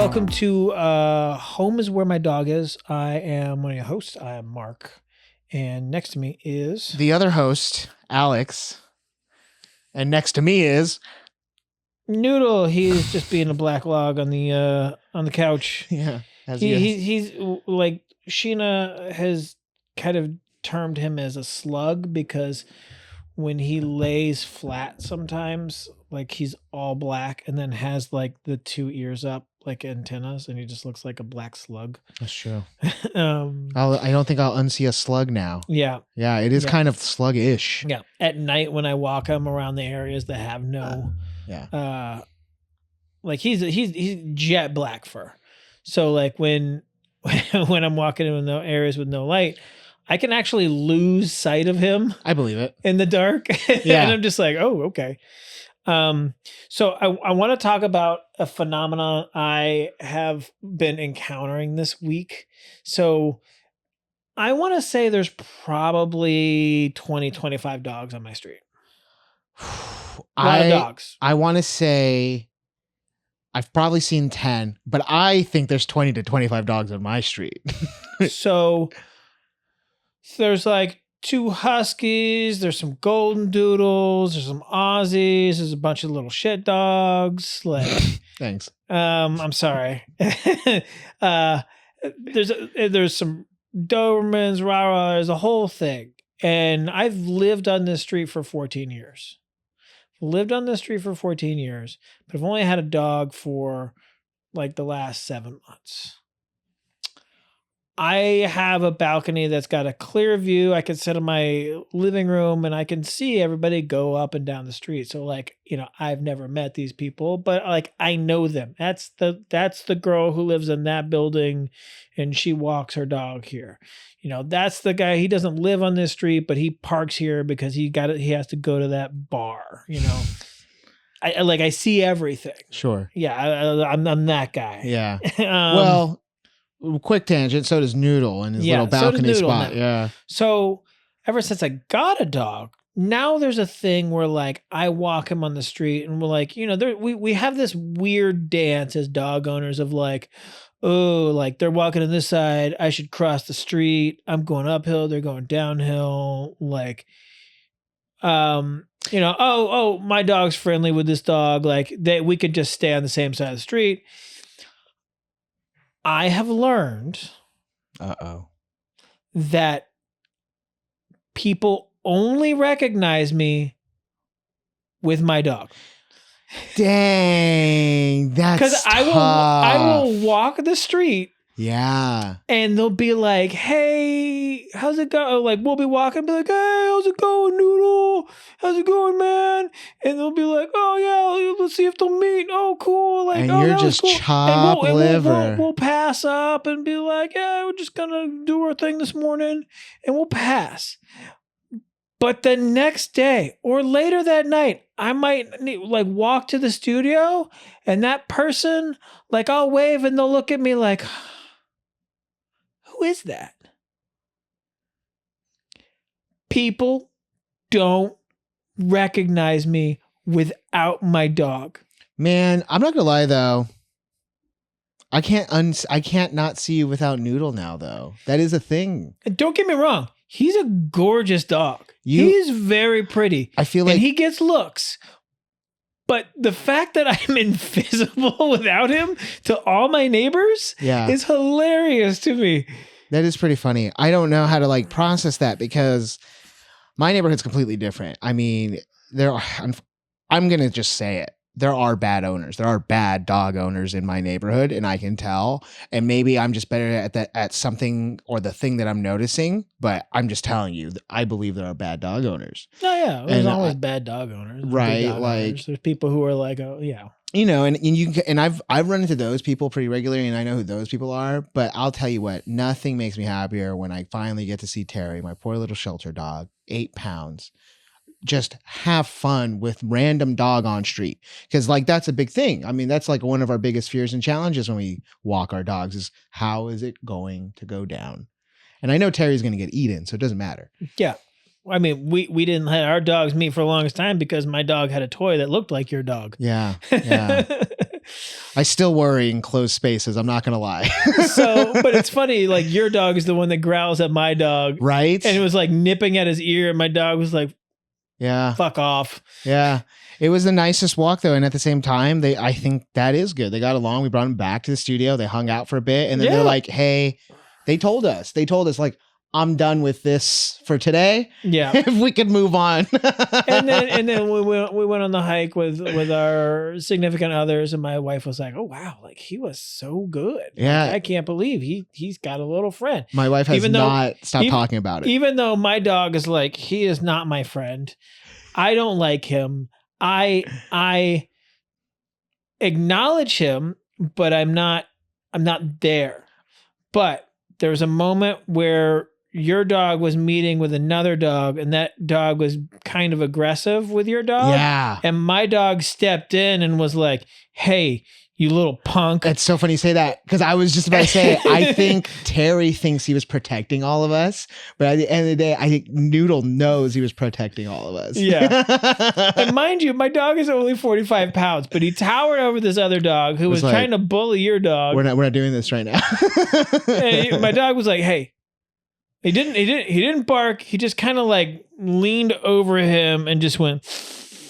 welcome to Home is Where My Dog Is. I am one of your hosts. I am Mark. And next to me is... the other host, Alex. And next to me is... Noodle. He's just being a black log on the couch. Yeah. He's like, Sheena has kind of termed him as a slug because when he lays flat sometimes, like he's all black and then has like the two ears up like antennas, and he just looks like a black slug. That's true. I don't think I'll unsee a slug now. Yeah. Yeah, it is kind of sluggish. Yeah. At night when I walk him around the areas that have no like he's jet black fur. So like when I'm walking in the areas with no light, I can actually lose sight of him. I believe it. In the dark. Yeah. And I'm just like, oh, okay. So I want to talk about a phenomenon I have been encountering this week. So I want to say there's probably 20, 25 dogs on my street. A lot of dogs. I want to say I've probably seen 10, but I think there's 20 to 25 dogs on my street. So there's like 2 huskies, there's some golden doodles, there's some Aussies, there's a bunch of little shit dogs. Like, thanks. I'm sorry. There's some Dobermans, Rara, there's a whole thing. And I've lived on this street for 14 years. But I've only had a dog for like the last 7 months. I have a balcony that's got a clear view. I can sit in my living room and I can see everybody go up and down the street. So like, I've never met these people, but like I know them. That's the girl who lives in that building and she walks her dog here. That's the guy. He doesn't live on this street, but he parks here because he has to go to that bar, I see everything. Sure. Yeah. I'm that guy. Yeah. Well, quick tangent. So does Noodle in his little balcony spot. Now. Yeah. So ever since I got a dog, now there's a thing where like I walk him on the street and we're like, we have this weird dance as dog owners of like, oh, like they're walking on this side, I should cross the street. I'm going uphill, they're going downhill. Like, oh, my dog's friendly with this dog. Like we could just stay on the same side of the street. I have learned that people only recognize me with my dog. Dang, that's because I will walk the street. Yeah. And they'll be like, hey, how's it going? Like, we'll be walking and be like, hey, how's it going, Noodle? How's it going, man? And they'll be like, oh, yeah, let's see if they'll meet. Oh, cool. Like, and oh, you're just cool. chop liver. We'll pass up and be like, yeah, we're just going to do our thing this morning. And we'll pass. But the next day or later that night, I might like walk to the studio and that person, like I'll wave and they'll look at me like, who is that? People don't recognize me without my dog. Man, I'm not gonna lie though. I can't not see you without Noodle now though. That is a thing. Don't get me wrong. He's a gorgeous dog. He's very pretty. I feel like he gets looks. But the fact that I'm invisible without him to all my neighbors is hilarious to me. That is pretty funny. I don't know how to like process that because my neighborhood's completely different. I mean, I'm going to just say it. There are bad owners. There are bad dog owners in my neighborhood, and I can tell. And maybe I'm just better at something or the thing that I'm noticing. But I'm just telling you, I believe there are bad dog owners. Oh yeah, there's always bad dog owners, right? Like owners. There's people who are like, oh yeah, and I've run into those people pretty regularly, and I know who those people are. But I'll tell you what, nothing makes me happier when I finally get to see Terry, my poor little shelter dog, 8 pounds. Just have fun with random dog on street. Cause like, that's a big thing. I mean, that's like one of our biggest fears and challenges when we walk our dogs is how is it going to go down? And I know Terry's going to get eaten, so it doesn't matter. Yeah. I mean, we didn't let our dogs meet for the longest time because my dog had a toy that looked like your dog. Yeah. Yeah. I still worry in closed spaces. I'm not going to lie. So, but it's funny, like your dog is the one that growls at my dog. Right? And it was like nipping at his ear. And my dog was like, Yeah. fuck off. Yeah. It was the nicest walk though. And at the same time, I think that is good. They got along. We brought them back to the studio. They hung out for a bit. And then they're like, hey, they told us like, I'm done with this for today. Yeah. If we could move on. and then we went on the hike with our significant others, and my wife was like, "Oh wow, like he was so good. Yeah. Like, I can't believe he's got a little friend." My wife has not stopped talking about it. Even though my dog is like, he is not my friend. I don't like him. I acknowledge him, but I'm not there. But there was a moment where your dog was meeting with another dog, and that dog was kind of aggressive with your dog. Yeah. And my dog stepped in and was like, "Hey, you little punk." It's so funny you say that, because I was just about to say, I think Terry thinks he was protecting all of us, but at the end of the day, I think Noodle knows he was protecting all of us. Yeah. And mind you, my dog is only 45 pounds, but he towered over this other dog who was like, trying to bully your dog. We're not doing this right now. And my dog was like, "Hey." He didn't bark. He just kind of like leaned over him and just went.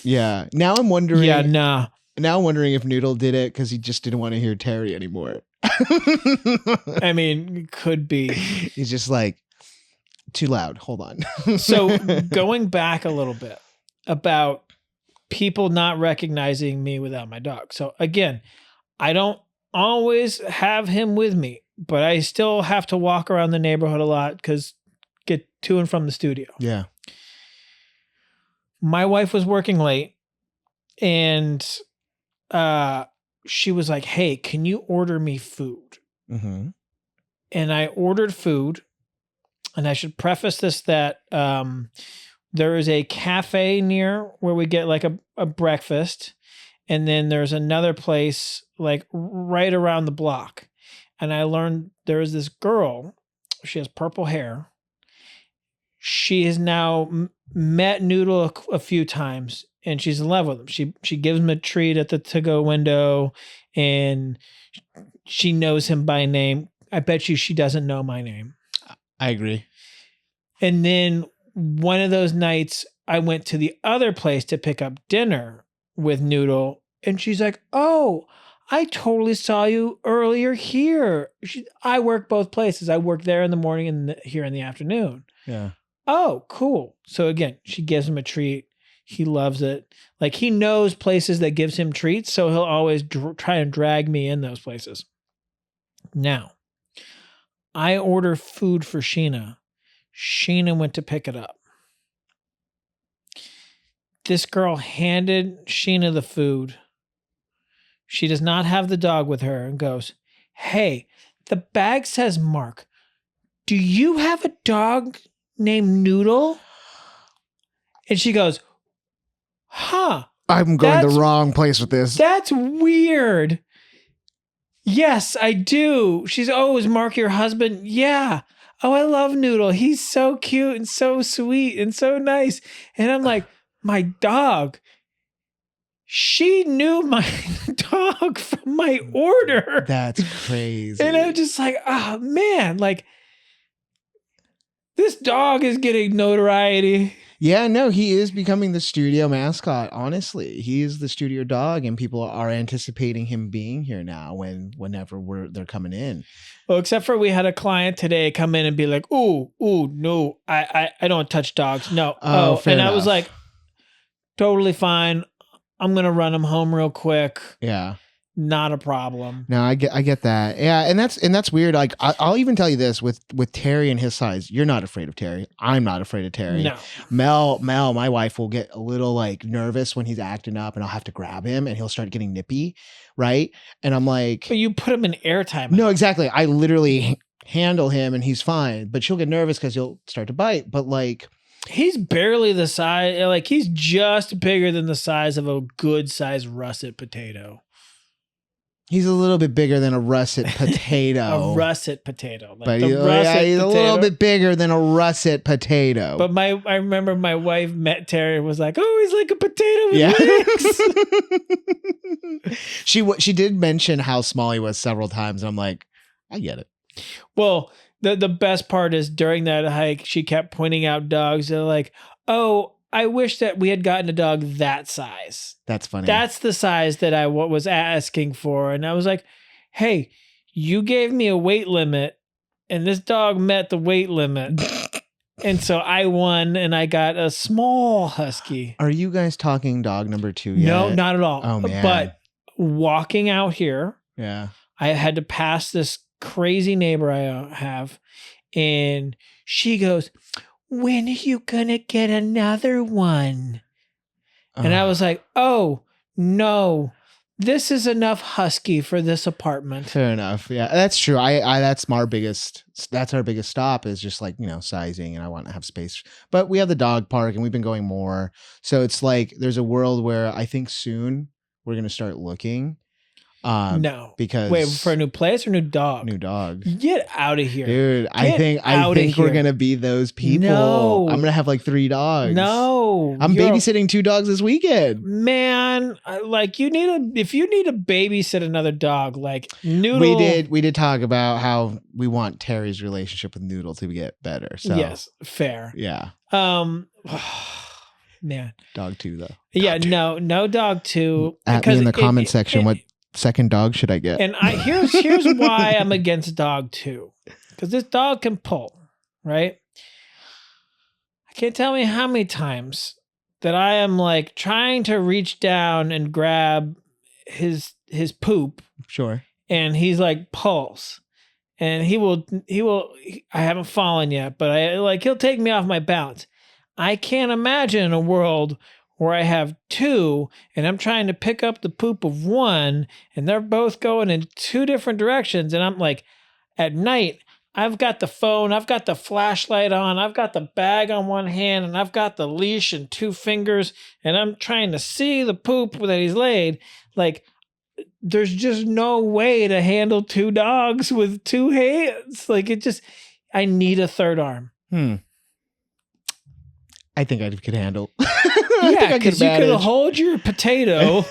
Yeah. Now I'm wondering. Yeah, nah. Now I'm wondering if Noodle did it because he just didn't want to hear Terry anymore. I mean, could be. He's just like, too loud. Hold on. So going back a little bit about people not recognizing me without my dog. So again, I don't always have him with me, but I still have to walk around the neighborhood a lot because get to and from the studio. Yeah. My wife was working late, and she was like, "Hey, can you order me food?" Mm-hmm. And I ordered food. And I should preface this that there is a cafe near where we get like a breakfast. And then there's another place like right around the block. And I learned there is this girl. She has purple hair. She has now met Noodle a few times, and she's in love with him. She gives him a treat at the to-go window, and she knows him by name. I bet you she doesn't know my name. I agree. And then one of those nights, I went to the other place to pick up dinner with Noodle, and she's like, "Oh, I totally saw you earlier here." I work both places. I work there in the morning and here in the afternoon. Yeah. Oh, cool. So again, she gives him a treat. He loves it. Like, he knows places that gives him treats, so he'll always try and drag me in those places. Now, I order food for Sheena. Sheena went to pick it up. This girl handed Sheena the food. She does not have the dog with her and goes, "Hey, the bag says Mark. Do you have a dog named Noodle?" And she goes, "Huh. I'm going the wrong place with this. That's weird. Yes, I do." She's, "Oh, is Mark your husband?" "Yeah. Oh, I love Noodle. He's so cute and so sweet and so nice." And I'm like, my dog. She knew my dog from my order. That's crazy. And I'm just like, oh man, like, this dog is getting notoriety. Yeah, no, he is becoming the studio mascot. Honestly, he is the studio dog, and people are anticipating him being here now. Whenever they're coming in. Well, except for we had a client today come in and be like, "Ooh, no, I don't touch dogs. No." Oh, fair and enough. I was like, totally fine. I'm gonna run him home real quick. Yeah. Not a problem. No, I get that. Yeah, and that's weird. Like, I'll even tell you this with Terry and his size. You're not afraid of Terry. I'm not afraid of Terry. No. Mel, my wife will get a little like nervous when he's acting up, and I'll have to grab him, and he'll start getting nippy, right? And I'm like, But you put him in airtime. no, exactly. I literally handle him, and he's fine. But she'll get nervous because he'll start to bite. But like, he's barely the size. Like, he's just bigger than the size of a good sized russet potato. He's a little bit bigger than a russet A potato. russet potato. Like But the russet he's a potato. little bit bigger than a russet potato. But I remember my wife met Terry and was like, "Oh, he's like a potato with legs." She did mention how small he was several times, and I'm like, I get it. Well, the best part is during that hike, she kept pointing out dogs. They're like, "Oh, I wish that we had gotten a dog that size. That's funny. That's the size that I was asking for." And I was like, "Hey, you gave me a weight limit, and this dog met the weight limit." And so I won, and I got a small husky. Are you guys talking dog number 2 yet? No, not at all. Oh, man. But walking out here, Yeah. I had to pass this crazy neighbor I have, and she goes, "When are you gonna get another one?" And I was like, "Oh no, this is enough husky for this apartment." Fair enough. Yeah, that's true. I that's our biggest stop is just like, sizing, and I want to have space. But we have the dog park and we've been going more. So it's like there's a world where I think soon we're going to start looking. No. Because wait, for a new place or new dog? New dog. Get out of here. Dude, I think we're going to be those people. No. I'm going to have like 3 dogs. No. I'm babysitting 2 dogs this weekend. Man, like if you need to babysit another dog, like Noodle. We did talk about how we want Terry's relationship with Noodle to get better. So yes, fair. Yeah. Man. Dog 2 though. Yeah, no dog 2. At me in the comment section, what second dog should I get? And here's why I'm against dog 2. Because this dog can pull, right? I can't tell me how many times that I am like trying to reach down and grab his poop. Sure. And he's like pulls. And he will I haven't fallen yet, but he'll take me off my balance. I can't imagine a world where I have 2 and I'm trying to pick up the poop of 1 and they're both going in 2 different directions. And I'm like, at night, I've got the phone, I've got the flashlight on, I've got the bag on one hand, and I've got the leash in 2 fingers, and I'm trying to see the poop that he's laid. Like, there's just no way to handle 2 dogs with 2 hands. Like, I need a third arm. I think I could handle. Yeah, because you could hold your potato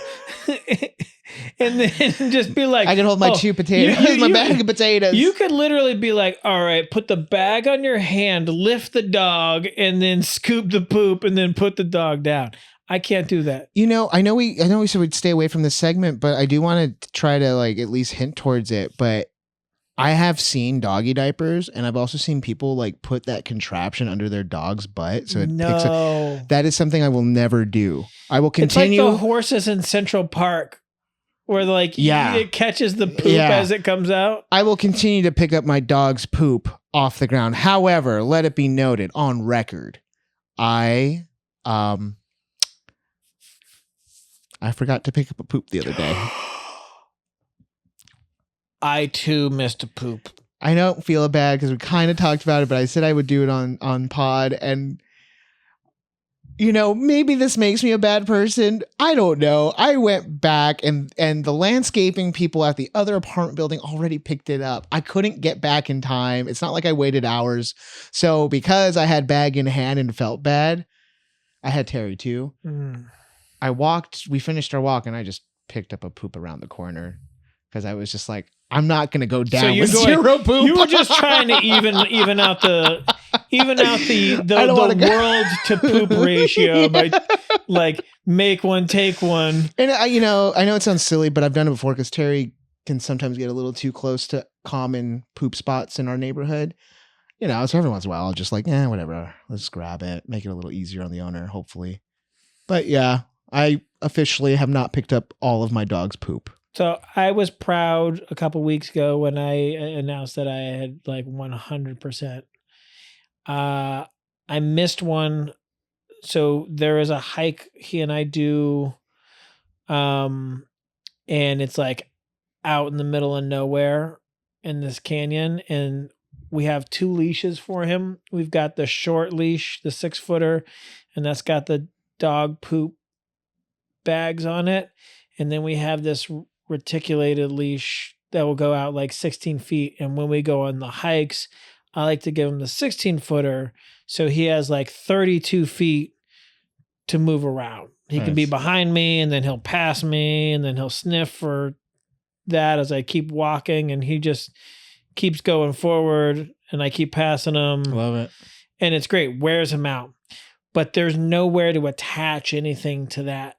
and then just be like, I can hold my 2 potatoes, my bag of potatoes. You could literally be like, all right, put the bag on your hand, lift the dog, and then scoop the poop and then put the dog down. I can't do that. I know we said we'd stay away from this segment, but I do want to try to like at least hint towards it. But I have seen doggy diapers, and I've also seen people like put that contraption under their dog's butt, so it picks up. That is something I will never do. I will continue. It's like the horses in Central Park, where it catches the poop as it comes out. I will continue to pick up my dog's poop off the ground. However, let it be noted on record, I forgot to pick up a poop the other day. I too missed a poop. I don't feel bad because we kind of talked about it, but I said I would do it on pod, and maybe this makes me a bad person. I don't know. I went back and the landscaping people at the other apartment building already picked it up. I couldn't get back in time. It's not like I waited hours. So because I had bag in hand and felt bad, I had Terry too. We finished our walk and I just picked up a poop around the corner because I was just like, I'm not going to go down with 0 poop. You were just trying to even out the world to poop ratio by like make one, take one. And I know it sounds silly, but I've done it before because Terry can sometimes get a little too close to common poop spots in our neighborhood. So every once in a while, I'll just like, whatever. Let's grab it, make it a little easier on the owner, hopefully. But yeah, I officially have not picked up all of my dog's poop. So I was proud a couple weeks ago when I announced that I had like 100%. I missed one. So there is a hike he and I do, and it's like out in the middle of nowhere in this canyon, and we have 2 leashes for him. We've got the short leash, the 6-footer, and that's got the dog poop bags on it. And then we have this reticulated leash that will go out like 16 feet. And when we go on the hikes, I like to give him the 16-footer. So he has like 32 feet to move around. He can be Nice. behind me and then he'll pass me and then he'll sniff for that as I keep walking, and he just keeps going forward and I keep passing him. Love it. And it's great. Wears him out. But there's nowhere to attach anything to that.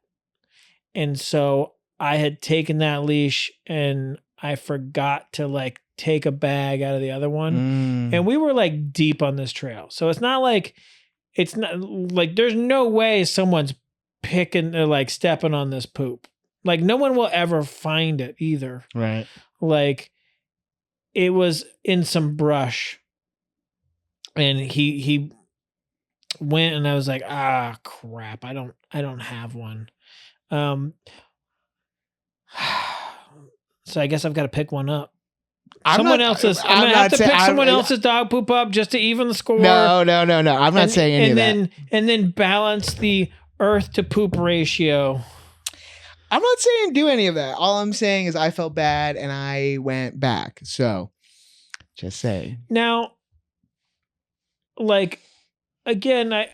And so I had taken that leash and I forgot to like take a bag out of the other one. And we were like deep on this trail. So it's not like there's no way someone's picking or like stepping on this poop. Like no one will ever find it either. Right. Like it was in some brush. And he went and I was like, ah, crap. I don't have one. So I guess I've got to pick one up. I'm gonna have to pick someone else's dog poop up just to even the score. No. I'm not saying any of that. And then balance the earth to poop ratio. I'm not saying do any of that. All I'm saying is I felt bad and I went back. So just say. Now, like, again, I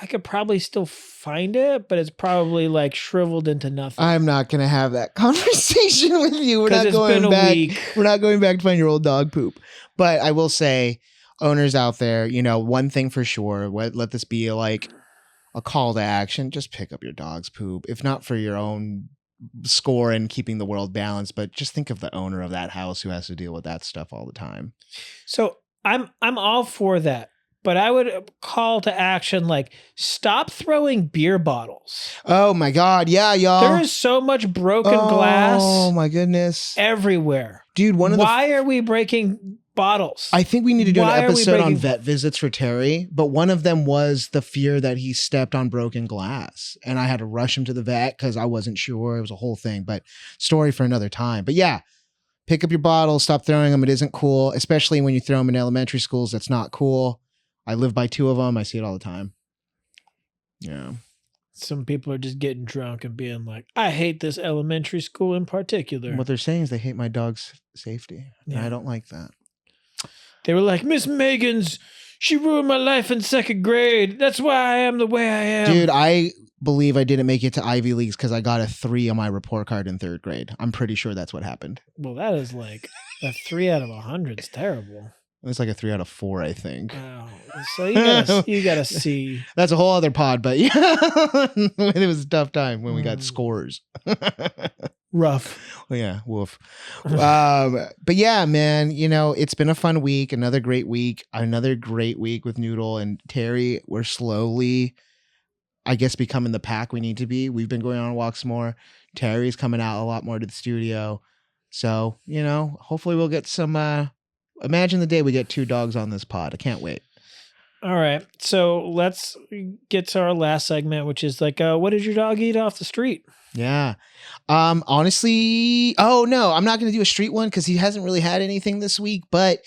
could probably still find it, but it's probably like shriveled into nothing. I'm not gonna have that conversation with you. We're not going back. We're not going back to find your old dog poop. But I will say, owners out there, one thing for sure. Let this be like a call to action. Just pick up your dog's poop, if not for your own score and keeping the world balanced, but just think of the owner of that house who has to deal with that stuff all the time. So I'm all for that. But I would call to action, like, stop throwing beer bottles. Oh, my God. Yeah, y'all. There is so much broken glass. Oh, my goodness. Everywhere. Dude, why are we breaking bottles? I think we need to do an episode on vet visits for Terry, but one of them was the fear that he stepped on broken glass. And I had to rush him to the vet because I wasn't sure. It was a whole thing, but story for another time. But yeah, pick up your bottles, stop throwing them. It isn't cool, especially when you throw them in elementary schools. That's not cool. I live by 2 of them. I see it all the time. Yeah. Some people are just getting drunk and being like, I hate this elementary school in particular. What they're saying is they hate my dog's safety. Yeah. And I don't like that. They were like, Miss Megan's, she ruined my life in 2nd grade. That's why I am the way I am. Dude, I believe I didn't make it to Ivy Leagues because I got a 3 on my report card in 3rd grade. I'm pretty sure that's what happened. Well, that is like a 3 out of 100. It's terrible. It was like a 3 out of 4, I think. Oh, so you gotta see. That's a whole other pod, but yeah, it was a tough time when we got scores. Rough. Well, yeah, woof. But yeah, man, it's been a fun week. Another great week with Noodle and Terry. We're slowly, I guess, becoming the pack we need to be. We've been going on walks more. Terry's coming out a lot more to the studio. So, hopefully we'll get some, imagine the day we get 2 dogs on this pod. I can't wait. All right. So let's get to our last segment, which is like, what did your dog eat off the street? Yeah. Honestly, oh no, I'm not going to do a street one because he hasn't really had anything this week. But,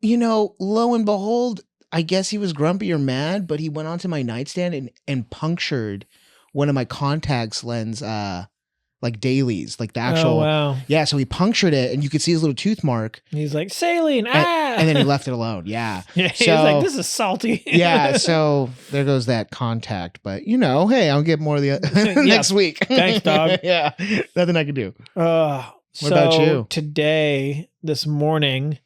lo and behold, I guess he was grumpy or mad, but he went onto my nightstand and punctured one of my contacts lens, like dailies, like the actual. Oh, wow. Yeah, so he punctured it, and you could see his little tooth mark. He's like, saline, and then he left it alone. Yeah. Yeah, he was like, this is salty. Yeah, so there goes that contact. But, hey, I'll get more of the next week. Thanks, dog. Yeah, nothing I can do. What about you? This morning,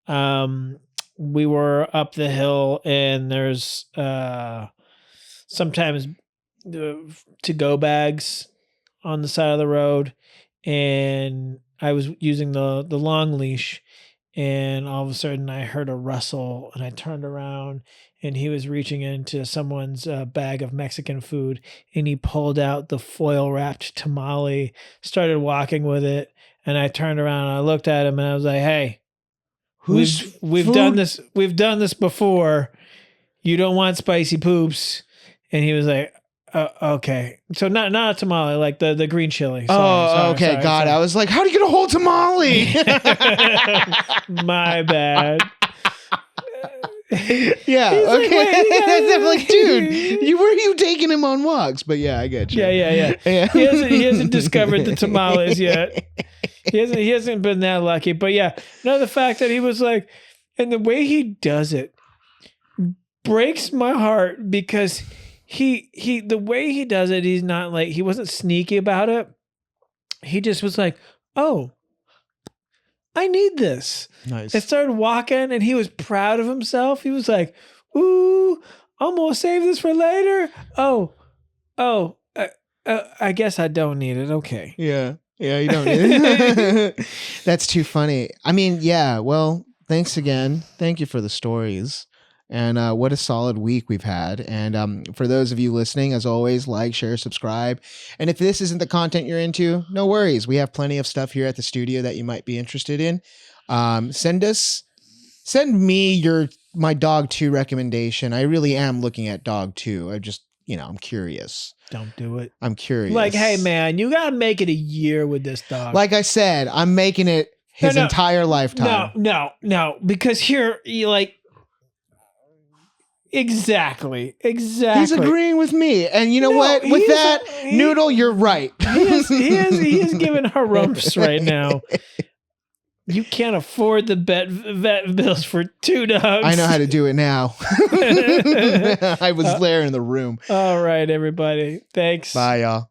we were up the hill, and there's sometimes to-go bags on the side of the road, and I was using the long leash, and all of a sudden I heard a rustle, and I turned around, and he was reaching into someone's bag of Mexican food, and he pulled out the foil wrapped tamale, started walking with it, and I turned around and I looked at him and I was like, hey, we've done this before. You don't want spicy poops. And he was like, okay. So not a tamale, like the green chili. Sorry, okay. God, I was like, how do you get a whole tamale? My bad. Yeah. He's like, Okay. "Wait, I'm like, dude, were you taking him on walks? But yeah, I get you. Yeah. He hasn't discovered the tamales yet. He hasn't been that lucky. But yeah, no, the fact that he was like, and the way he does it breaks my heart because the way he does it, he's not like, he wasn't sneaky about it. He just was like, oh, I need this. Nice. And started walking, and he was proud of himself. He was like, ooh, I'm gonna save this for later. I guess I don't need it. Okay. Yeah. Yeah, you don't need it. That's too funny. I mean, yeah, well, thanks again. Thank you for the stories. And what a solid week we've had. And for those of you listening, as always, like, share, subscribe. And if this isn't the content you're into, no worries. We have plenty of stuff here at the studio that you might be interested in. Send me my Dog 2 recommendation. I really am looking at Dog 2. I'm curious. Don't do it. I'm curious. Like, hey, man, you got to make it a year with this dog. Like I said, I'm making it his entire lifetime. No, because here, you like, exactly. He's agreeing with me. And you know what? With that, Noodle, you're right. He is giving harumphs right now. You can't afford the vet bills for 2 dogs. I know how to do it now. I was there in the room. All right, everybody. Thanks. Bye, y'all.